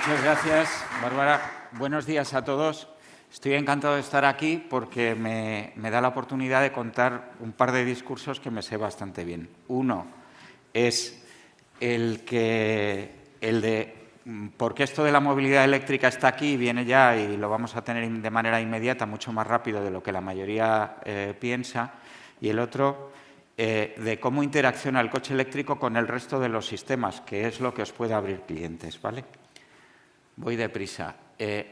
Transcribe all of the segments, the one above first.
Muchas gracias, Bárbara. Buenos días a todos. Estoy encantado de estar aquí porque me da la oportunidad de contar un par de discursos que me sé bastante bien. Uno es el de por qué esto de la movilidad eléctrica está aquí, viene ya y lo vamos a tener de manera inmediata, mucho más rápido de lo que la mayoría piensa. Y el otro, de cómo interacciona el coche eléctrico con el resto de los sistemas, que es lo que os puede abrir clientes, ¿vale? Voy deprisa.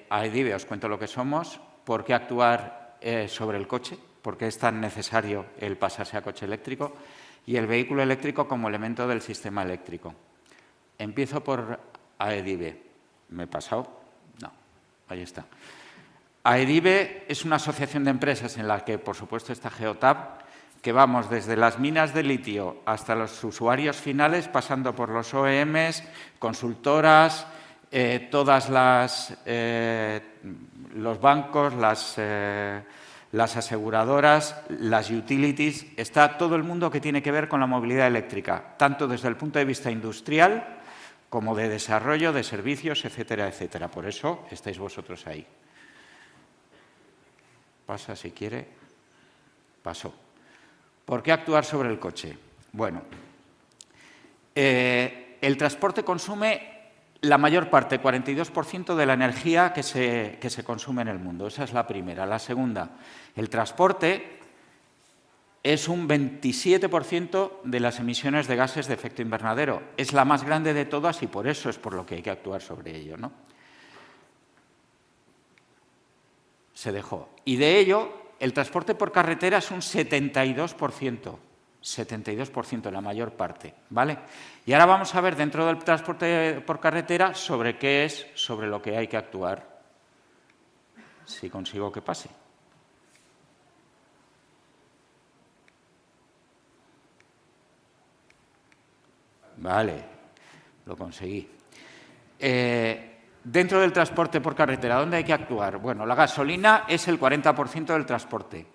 AEDIBE, os cuento lo que somos, por qué actuar sobre el coche, por qué es tan necesario el pasarse a coche eléctrico y el vehículo eléctrico como elemento del sistema eléctrico. Empiezo por AEDIBE. ¿Me he pasado? No, ahí está. AEDIBE es una asociación de empresas en la que, por supuesto, está Geotab, que vamos desde las minas de litio hasta los usuarios finales, pasando por los OEMs, consultoras, todas los bancos, las aseguradoras, las utilities, está todo el mundo que tiene que ver con la movilidad eléctrica, tanto desde el punto de vista industrial como de desarrollo, de servicios, etcétera, etcétera. Por eso estáis vosotros ahí. Pasa si quiere. Pasó. ¿Por qué actuar sobre el coche? Bueno, el transporte consume la mayor parte, 42% de la energía que se consume en el mundo. Esa es la primera. La segunda, el transporte es un 27% de las emisiones de gases de efecto invernadero. Es la más grande de todas y por eso es por lo que hay que actuar sobre ello, ¿no? Se dejó. Y de ello, el transporte por carretera es un 72%. 72%, la mayor parte, ¿vale? Y ahora vamos a ver dentro del transporte por carretera sobre qué es, sobre lo que hay que actuar. Si consigo que pase. Vale, lo conseguí. Dentro del transporte por carretera, ¿dónde hay que actuar? Bueno, la gasolina es el 40% del transporte.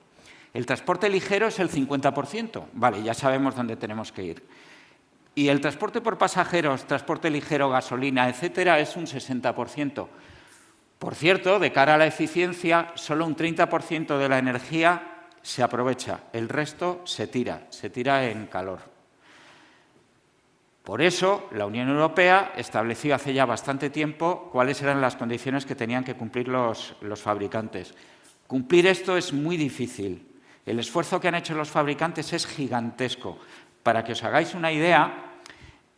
El transporte ligero es el 50%. Vale, ya sabemos dónde tenemos que ir. Y el transporte por pasajeros, transporte ligero, gasolina, etcétera, es un 60%. Por cierto, de cara a la eficiencia, solo un 30% de la energía se aprovecha. El resto se tira en calor. Por eso, la Unión Europea estableció hace ya bastante tiempo cuáles eran las condiciones que tenían que cumplir los fabricantes. Cumplir esto es muy difícil. El esfuerzo que han hecho los fabricantes es gigantesco. Para que os hagáis una idea,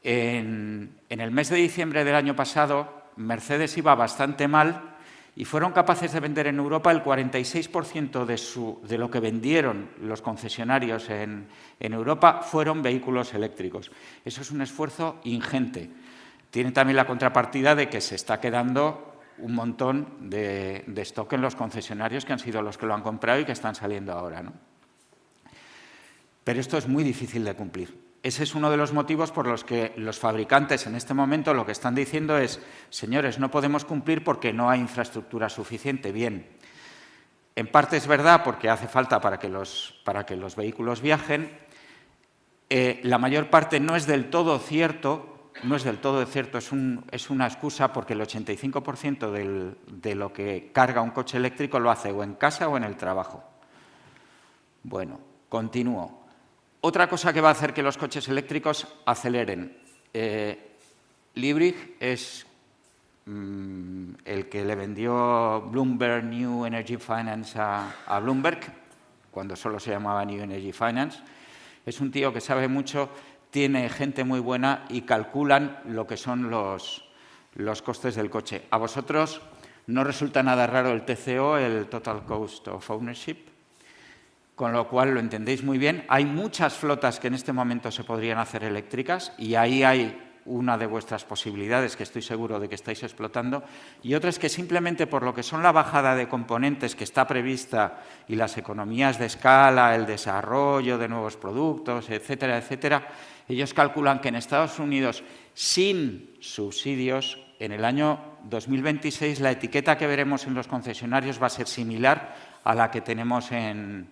en el mes de diciembre del año pasado, Mercedes iba bastante mal y fueron capaces de vender en Europa el 46% de lo que vendieron los concesionarios en Europa fueron vehículos eléctricos. Eso es un esfuerzo ingente. Tiene también la contrapartida de que se está quedando un montón de stock en los concesionarios que han sido los que lo han comprado y que están saliendo ahora, ¿no? Pero esto es muy difícil de cumplir. Ese es uno de los motivos por los que los fabricantes en este momento lo que están diciendo es, señores, no podemos cumplir porque no hay infraestructura suficiente. Bien, en parte es verdad porque hace falta para que los vehículos viajen. La mayor parte no es del todo cierto. No es del todo cierto, es una excusa porque el 85% de lo que carga un coche eléctrico lo hace o en casa o en el trabajo. Bueno, continúo. Otra cosa que va a hacer que los coches eléctricos aceleren. Liebrig es el que le vendió Bloomberg New Energy Finance a Bloomberg, cuando solo se llamaba New Energy Finance. Es un tío que sabe mucho, tiene gente muy buena y calculan lo que son los costes del coche. A vosotros no resulta nada raro el TCO, el Total Cost of Ownership, con lo cual lo entendéis muy bien. Hay muchas flotas que en este momento se podrían hacer eléctricas y ahí hay una de vuestras posibilidades que estoy seguro de que estáis explotando, y otras que simplemente por lo que son la bajada de componentes que está prevista y las economías de escala, el desarrollo de nuevos productos, etcétera, etcétera, ellos calculan que en Estados Unidos, sin subsidios, en el año 2026 la etiqueta que veremos en los concesionarios va a ser similar a la que tenemos en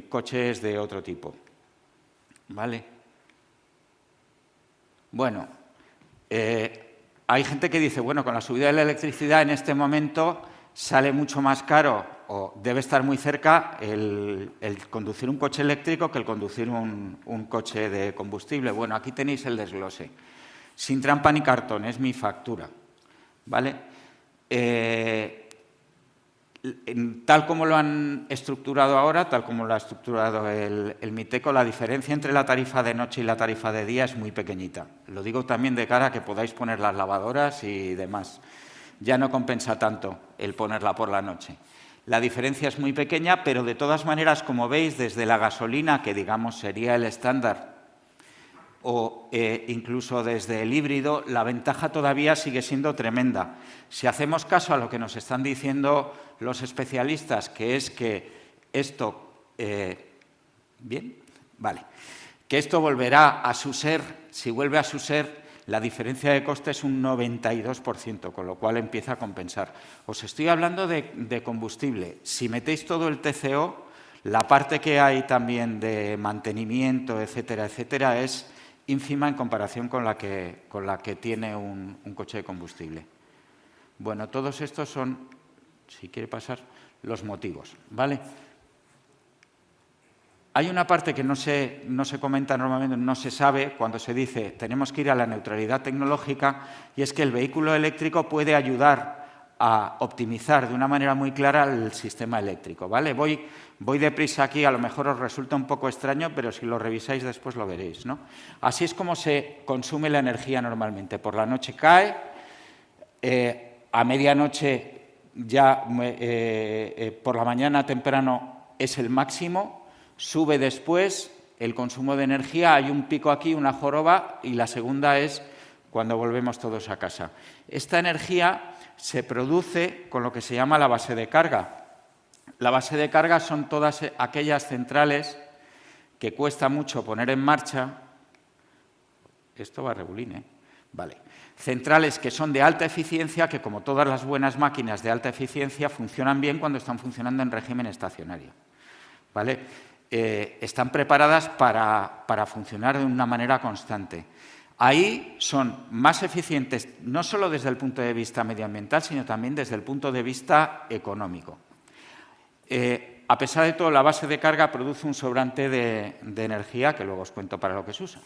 coches de otro tipo. ¿Vale? Bueno, hay gente que dice, bueno, con la subida de la electricidad en este momento sale mucho más caro o debe estar muy cerca el conducir un coche eléctrico que el conducir un coche de combustible. Bueno, aquí tenéis el desglose. Sin trampa ni cartón, es mi factura, ¿vale? Tal como lo han estructurado ahora, tal como lo ha estructurado el MITECO, la diferencia entre la tarifa de noche y la tarifa de día es muy pequeñita. Lo digo también de cara a que podáis poner las lavadoras y demás. Ya no compensa tanto el ponerla por la noche. La diferencia es muy pequeña, pero de todas maneras, como veis, desde la gasolina, que digamos sería el estándar, o incluso desde el híbrido, la ventaja todavía sigue siendo tremenda. Si hacemos caso a lo que nos están diciendo los especialistas, que es que esto, ¿bien? Vale. Que esto volverá a su ser, si vuelve a su ser, la diferencia de coste es un 92%, con lo cual empieza a compensar. Os estoy hablando de combustible. Si metéis todo el TCO, la parte que hay también de mantenimiento, etcétera, etcétera, es ínfima en comparación con la que tiene un coche de combustible. Bueno, todos estos son, si quiere pasar, los motivos, ¿vale? Hay una parte que no se comenta normalmente, no se sabe cuando se dice tenemos que ir a la neutralidad tecnológica, y es que el vehículo eléctrico puede ayudar a optimizar de una manera muy clara el sistema eléctrico, ¿vale? Voy deprisa aquí, a lo mejor os resulta un poco extraño, pero si lo revisáis después lo veréis, ¿no? Así es como se consume la energía normalmente. Por la noche cae, a medianoche ya por la mañana temprano es el máximo, sube después el consumo de energía, hay un pico aquí, una joroba, y la segunda es cuando volvemos todos a casa. Esta energía se produce con lo que se llama la base de carga. La base de carga son todas aquellas centrales que cuesta mucho poner en marcha. Esto va regulín, ¿eh? Vale. Centrales que son de alta eficiencia, que como todas las buenas máquinas de alta eficiencia funcionan bien cuando están funcionando en régimen estacionario, ¿vale? Están preparadas para funcionar de una manera constante. Ahí son más eficientes, no solo desde el punto de vista medioambiental, sino también desde el punto de vista económico. A pesar de todo, la base de carga produce un sobrante de energía, que luego os cuento para lo que se usa.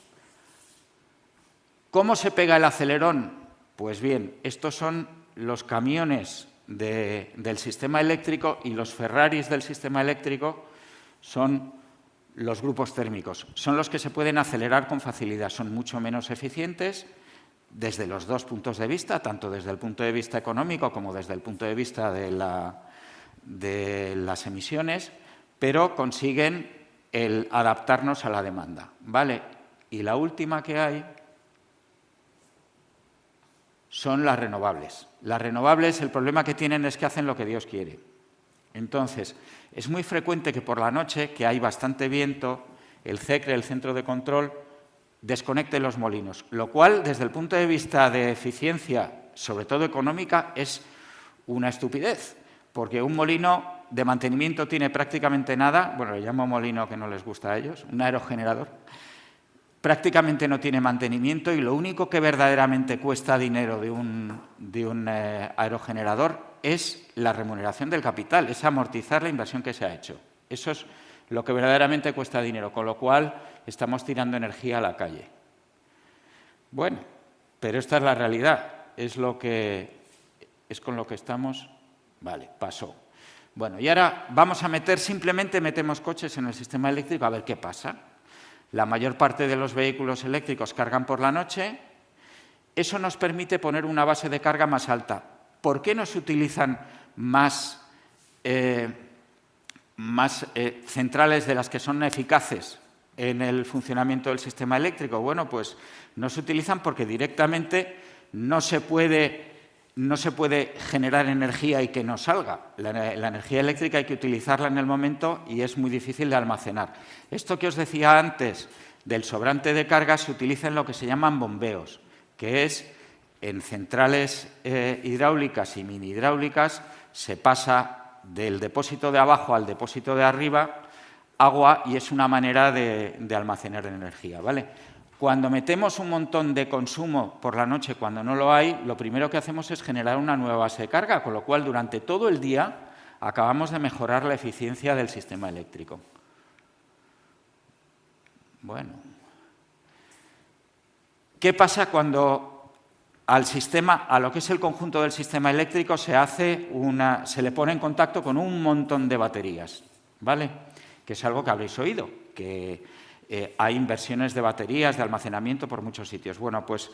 ¿Cómo se pega el acelerón? Pues bien, estos son los camiones del sistema eléctrico, y los Ferraris del sistema eléctrico son los grupos térmicos. Son los que se pueden acelerar con facilidad, son mucho menos eficientes desde los dos puntos de vista, tanto desde el punto de vista económico como desde el punto de vista de las emisiones, pero consiguen el adaptarnos a la demanda, ¿vale? Y la última que hay son las renovables. Las renovables, el problema que tienen es que hacen lo que Dios quiere. Entonces, es muy frecuente que por la noche, que hay bastante viento, el CECRE, el centro de control, desconecte los molinos, lo cual, desde el punto de vista de eficiencia, sobre todo económica, es una estupidez, porque un molino de mantenimiento tiene prácticamente nada, bueno, le llamo molino que no les gusta a ellos, un aerogenerador, prácticamente no tiene mantenimiento, y lo único que verdaderamente cuesta dinero de un aerogenerador es la remuneración del capital, es amortizar la inversión que se ha hecho. Eso es lo que verdaderamente cuesta dinero, con lo cual estamos tirando energía a la calle. Bueno, pero esta es la realidad, es con lo que estamos. Vale, pasó. Bueno, y ahora vamos a simplemente metemos coches en el sistema eléctrico a ver qué pasa. La mayor parte de los vehículos eléctricos cargan por la noche. Eso nos permite poner una base de carga más alta. ¿Por qué no se utilizan más centrales de las que son eficaces en el funcionamiento del sistema eléctrico? Bueno, pues no se utilizan porque directamente no se puede generar energía y que no salga. La energía eléctrica hay que utilizarla en el momento y es muy difícil de almacenar. Esto que os decía antes del sobrante de carga se utiliza en lo que se llaman bombeos, que es en centrales hidráulicas y mini hidráulicas se pasa del depósito de abajo al depósito de arriba agua, y es una manera de almacenar energía, ¿vale? Cuando metemos un montón de consumo por la noche cuando no lo hay, lo primero que hacemos es generar una nueva base de carga, con lo cual durante todo el día acabamos de mejorar la eficiencia del sistema eléctrico. Bueno, ¿qué pasa cuando al sistema, a lo que es el conjunto del sistema eléctrico, se le pone en contacto con un montón de baterías? ¿Vale? Que es algo que habréis oído, que hay inversiones de baterías, de almacenamiento por muchos sitios. Bueno, pues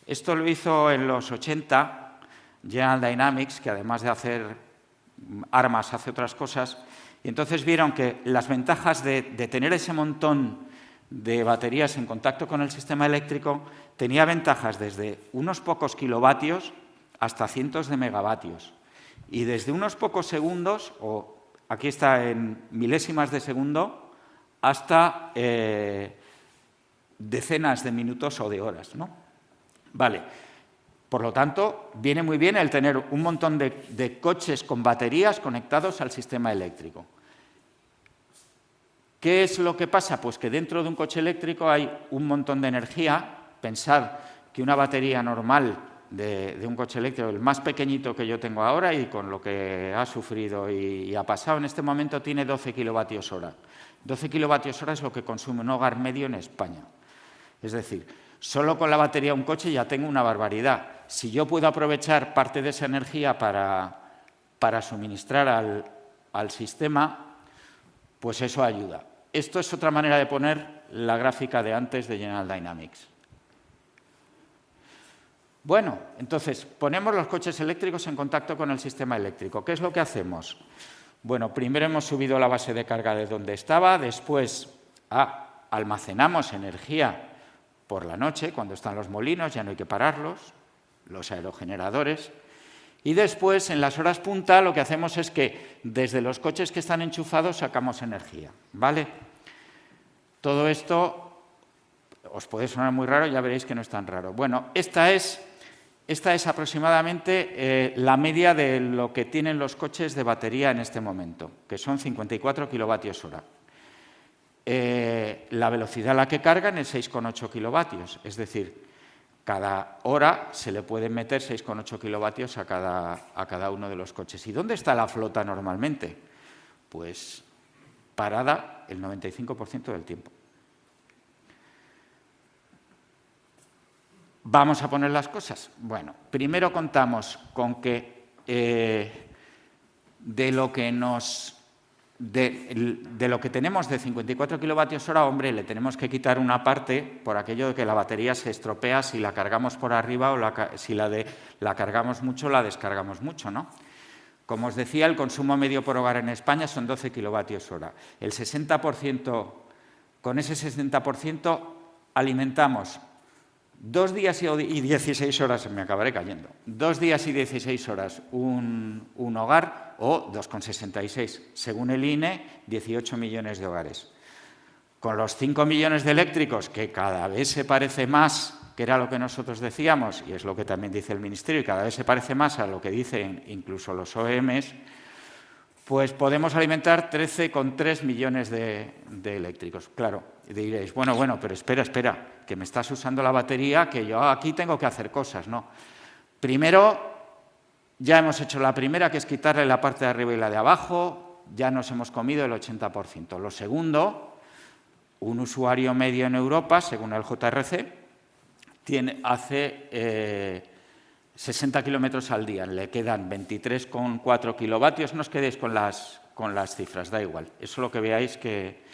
esto lo hizo en los 80 General Dynamics, que además de hacer armas hace otras cosas, y entonces vieron que las ventajas de tener ese montón de baterías en contacto con el sistema eléctrico tenía ventajas desde unos pocos kilovatios hasta cientos de megavatios. Y desde unos pocos segundos, o aquí está en milésimas de segundo, hasta decenas de minutos o de horas, ¿no? Vale. Por lo tanto, viene muy bien el tener un montón de coches con baterías conectados al sistema eléctrico. ¿Qué es lo que pasa? Pues que dentro de un coche eléctrico hay un montón de energía. Pensad que una batería normal de un coche eléctrico, el más pequeñito que yo tengo ahora y con lo que ha sufrido y ha pasado en este momento, tiene 12 kilovatios hora. 12 kilovatios hora es lo que consume un hogar medio en España. Es decir, solo con la batería de un coche ya tengo una barbaridad. Si yo puedo aprovechar parte de esa energía para suministrar al sistema, pues eso ayuda. Esto es otra manera de poner la gráfica de antes de General Dynamics. Bueno, entonces, ponemos los coches eléctricos en contacto con el sistema eléctrico. ¿Qué es lo que hacemos? Bueno, primero hemos subido la base de carga de donde estaba, después almacenamos energía por la noche, cuando están los molinos, ya no hay que pararlos, los aerogeneradores, y después, en las horas punta, lo que hacemos es que desde los coches que están enchufados sacamos energía, ¿vale? Todo esto os puede sonar muy raro, ya veréis que no es tan raro. Bueno, esta es aproximadamente la media de lo que tienen los coches de batería en este momento, que son 54 kilovatios hora. La velocidad a la que cargan es 6,8 kilovatios, es decir, cada hora se le pueden meter 6,8 kilovatios a cada uno de los coches. ¿Y dónde está la flota normalmente? Pues parada el 95% del tiempo. ¿Vamos a poner las cosas? Bueno, primero contamos con que de lo que tenemos de 54 kilovatios hora, hombre, le tenemos que quitar una parte por aquello de que la batería se estropea si la cargamos por arriba o si la cargamos mucho, la descargamos mucho, ¿no? Como os decía, el consumo medio por hogar en España son 12 kilovatios hora. El 60%, con ese 60% alimentamos 2 días y 16 horas, me acabaré cayendo, 2 días y 16 horas un hogar o 2,66, según el INE, 18 millones de hogares. Con los 5 millones de eléctricos, que cada vez se parece más, que era lo que nosotros decíamos, y es lo que también dice el Ministerio, y cada vez se parece más a lo que dicen incluso los OEMs, pues podemos alimentar 13,3 millones de eléctricos. Claro, diréis, bueno, pero espera, que me estás usando la batería, que yo aquí tengo que hacer cosas, ¿no? Primero, ya hemos hecho la primera, que es quitarle la parte de arriba y la de abajo, ya nos hemos comido el 80%. Lo segundo, un usuario medio en Europa, según el JRC, hace 60 kilómetros al día, le quedan 23,4 kilovatios, no os quedéis con las cifras, da igual, eso lo que veáis que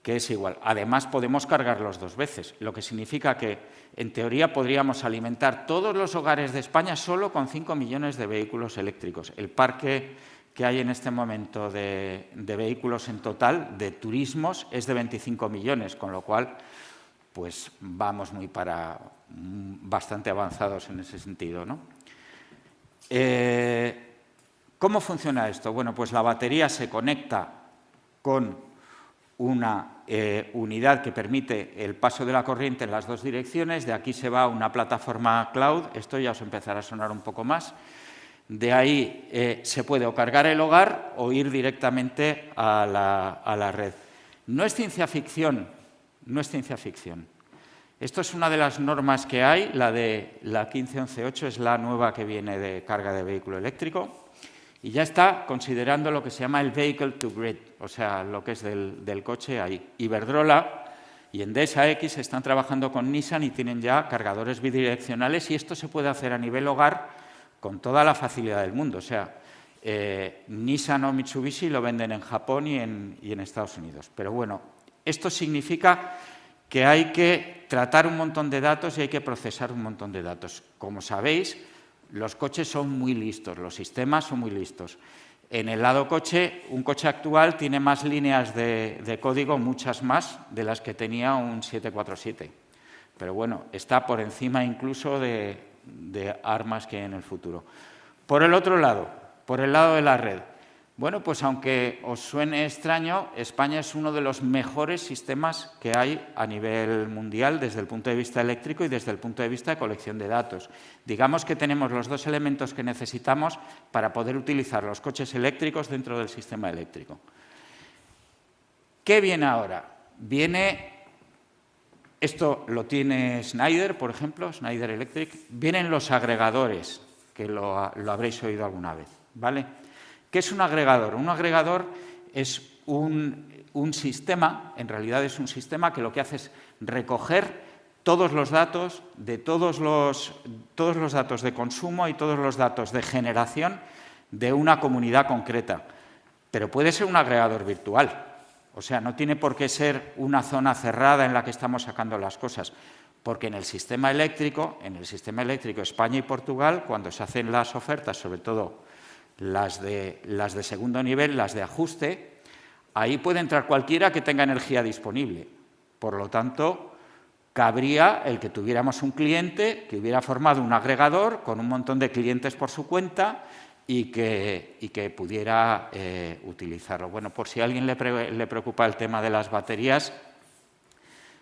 es igual. Además, podemos cargarlos 2 veces, lo que significa que, en teoría, podríamos alimentar todos los hogares de España solo con 5 millones de vehículos eléctricos. El parque que hay en este momento de vehículos en total, de turismos, es de 25 millones, con lo cual, pues vamos bastante avanzados en ese sentido, ¿no? ¿Cómo funciona esto? Bueno, pues la batería se conecta con una unidad que permite el paso de la corriente en las 2 direcciones. De aquí se va a una plataforma cloud, esto ya os empezará a sonar un poco más. De ahí se puede o cargar el hogar o ir directamente a la red. No es ciencia ficción, Esto es una de las normas que hay, la 15118 es la nueva que viene de carga de vehículo eléctrico y ya está considerando lo que se llama el vehicle to grid, o sea, lo que es del coche ahí. Iberdrola y Endesa X están trabajando con Nissan y tienen ya cargadores bidireccionales y esto se puede hacer a nivel hogar con toda la facilidad del mundo. O sea, Nissan o Mitsubishi lo venden en Japón y en Estados Unidos. Pero bueno, esto significa que hay que tratar un montón de datos y hay que procesar un montón de datos. Como sabéis, los coches son muy listos, los sistemas son muy listos. En el lado coche, un coche actual tiene más líneas de código, muchas más, de las que tenía un 747. Pero bueno, está por encima incluso de armas que hay en el futuro. Por el otro lado, por el lado de la red, bueno, pues aunque os suene extraño, España es uno de los mejores sistemas que hay a nivel mundial desde el punto de vista eléctrico y desde el punto de vista de colección de datos. Digamos que tenemos los dos elementos que necesitamos para poder utilizar los coches eléctricos dentro del sistema eléctrico. ¿Qué viene ahora? Esto lo tiene Schneider, por ejemplo, Schneider Electric. Vienen los agregadores, que lo habréis oído alguna vez, ¿vale? ¿Qué es un agregador? Un agregador es un sistema, en realidad es un sistema que lo que hace es recoger todos los datos de todos los datos de consumo y todos los datos de generación de una comunidad concreta. Pero puede ser un agregador virtual. O sea, no tiene por qué ser una zona cerrada en la que estamos sacando las cosas. Porque en el sistema eléctrico España y Portugal, cuando se hacen las ofertas, sobre todo las de segundo nivel, las de ajuste, ahí puede entrar cualquiera que tenga energía disponible. Por lo tanto, cabría el que tuviéramos un cliente que hubiera formado un agregador con un montón de clientes por su cuenta y que pudiera utilizarlo. Bueno, por si a alguien le preocupa el tema de las baterías,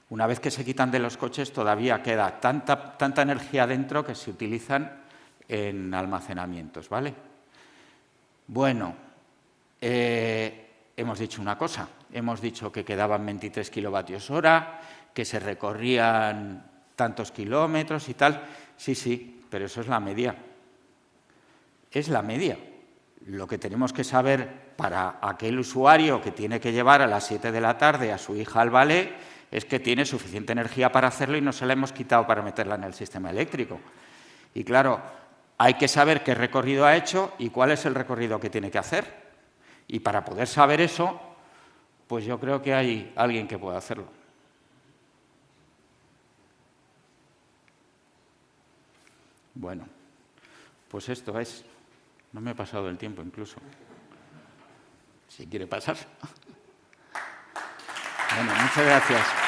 una vez que se quitan de los coches todavía queda tanta energía dentro que se utilizan en almacenamientos, ¿vale? Bueno, hemos dicho una cosa, hemos dicho que quedaban 23 kilovatios hora, que se recorrían tantos kilómetros y tal. Sí, pero eso es la media. Es la media. Lo que tenemos que saber para aquel usuario que tiene que llevar a las 7 de la tarde a su hija al ballet es que tiene suficiente energía para hacerlo y no se la hemos quitado para meterla en el sistema eléctrico. Y claro, hay que saber qué recorrido ha hecho y cuál es el recorrido que tiene que hacer. Y para poder saber eso, pues yo creo que hay alguien que pueda hacerlo. Bueno, pues esto es. No me he pasado el tiempo incluso. Si quiere pasar. Bueno, muchas gracias.